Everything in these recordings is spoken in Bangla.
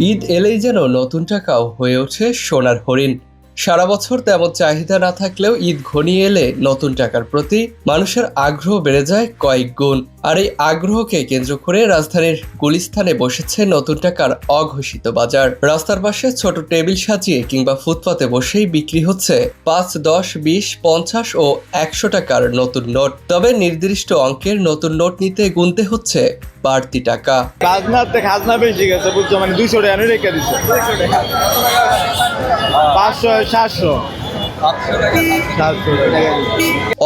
ঈদ এলেই যেন নতুন টাকাও হয়ে ওঠে সোনার হরিণ। সারা বছর তেমন চাহিদা না থাকলেও ঈদ ঘনিয়ে এলে নতুন টাকার প্রতি মানুষের আগ্রহ বেড়ে যায় কয়েক গুণ। আর এই আগ্রহকে কেন্দ্র করে রাজধানীর গুলিস্তানে বসেছে নতুন টাকার অঘোষিত বাজার। রাস্তার পাশে ছোট টেবিল সাজিয়ে কিংবা ফুটপাতে বসেই বিক্রি হচ্ছে ৫, ১০, ২০, ৫০ ও ১০০ টাকার নতুন নোট। তবে নির্দিষ্ট অঙ্কের নতুন নোট নিতে গুনতে হচ্ছে বাড়তি টাকা। খাজনা বেশি গেছে, বুঝছো, মানে 200 টাকা রেখে দিচ্ছে, 500, 700।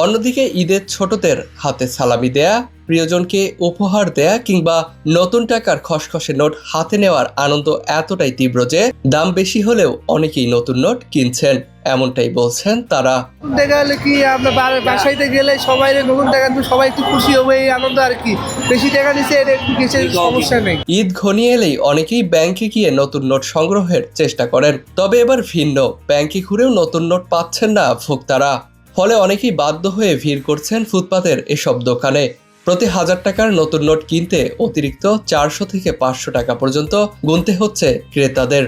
অন্যদিকে ঈদের ছোটদের হাতে সালামি দেয়া, প্রিয়জনকে উপহার দেয়া কিংবা নতুন টাকার খসখসে নোট হাতে নেওয়ার আনন্দ এতটাই তীব্র যে দাম বেশি হলেও অনেকেই নতুন নোট কিনছেন, এমনটাই বলছেন তারা। টাকা হলে কি আপনার বাসাইতে গেলে সবাই নতুন টাকা সবাই একটু খুশি হবে, এই আনন্দ আর কি। বেশি টাকা নিচ্ছে এটা একটু কিছু সমস্যা নেই। ঈদ ঘনিয়ে এলেই অনেকেই ব্যাংকে গিয়ে নতুন নোট সংগ্রহের চেষ্টা করেন। তবে এবার ভিন্ন, ব্যাংকে ঘুরেও নতুন নোট পাচ্ছেন না ভোক্তারা। ফলে অনেকেই বাধ্য হয়ে ভিড় করছেন ফুটপাতের এসব দোকানে। প্রতি ১০০০ টাকার নতুন নোট কিনতে অতিরিক্ত ৪০০ থেকে ৫০০ টাকা পর্যন্ত গুনতে হচ্ছে ক্রেতাদের।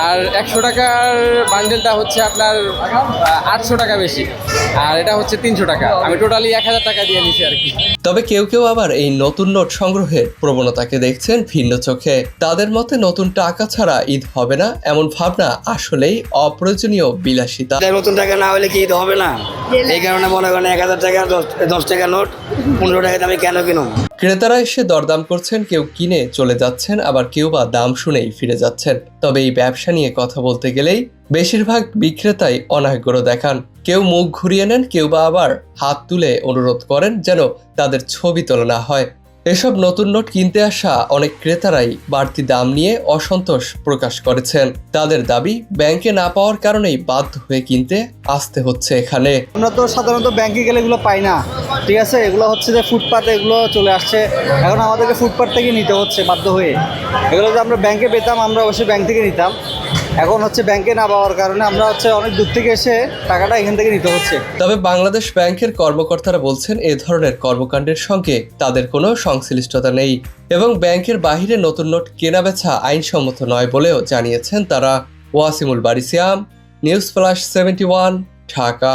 আর ১০০ টাকার বান্ডেলটা হচ্ছে আপনার ৮০০ টাকা বেশি, আর এটা হচ্ছে ৩০০ টাকা। আমি টোটালি ১০০০ টাকা দিয়ে নিছি আর কি। তবে কেউ কেউ আবার এই নতুন নোট সংগ্রহের প্রবণতাকে দেখছেন ভিন্ন চোখে। তাদের মতে নতুন টাকা ছাড়া ঈদ হবে না, এমন ভাবনা আসলেই অপ্রয়োজনীয় বিলাসিতা। নতুন টাকা না হলে কি ঈদ হবে না? এই কারণে মনে করেন ১০০০ টাকা ১০ টাকা নোট ১৫ টাকাতে আমি কেন কিনুম? ক্রেতারা এসে দরদাম করছেন, কেউ কিনে চলে যাচ্ছেন, আবার কেউ বা দাম শুনেই ফিরে যাচ্ছেন। তবে এই ব্যবসা নিয়ে কথা বলতে গেলেই বেশিরভাগ বিক্রেতাই অনাগ্রহ দেখান। কেউ মুখ ঘুরিয়ে নেন, কেউ বা আবার হাত তুলে অনুরোধ করেন যেন তাদের ছবি তোলা না হয়। এসব নতুন নোট কিনতে আসা অনেক ক্রেতারাই বাড়তি দাম নিয়ে অসন্তোষ প্রকাশ করেছেন। তাদের দাবি, ব্যাংকে না পাওয়ার কারণেই বাধ্য হয়ে কিনতে আসতে হচ্ছে এখানে। আমরা তো সাধারণত ব্যাংকে গেলে এগুলো পাই না, ঠিক আছে। এগুলো হচ্ছে যে ফুটপাতে এগুলো চলে আসছে, এখন আমাদেরকে ফুটপাত থেকে নিতে হচ্ছে বাধ্য হয়ে। এগুলো যদি আমরা ব্যাংকে পেতাম আমরা অবশ্যই ব্যাংক থেকে নিতাম। এখন হচ্ছে ব্যাংকে না পাওয়ার কারণে আমরা হচ্ছে অনেক দূর থেকে এসে টাকাটা এখান থেকে নিতে হচ্ছে। তবে বাংলাদেশ ব্যাংকের কর্মকর্তারা বলছেন এ ধরনের কর্মকাণ্ডের সঙ্গে তাদের কোনো সংশ্লিষ্টতা নেই এবং ব্যাংকের বাহিরে নতুন নোট কেনাবেচা আইনসম্মত নয় বলেও জানিয়েছেন তারা। ওয়াসিমুল বারিসিয়াম, নিউজ ফ্ল্যাশ 71, ঢাকা।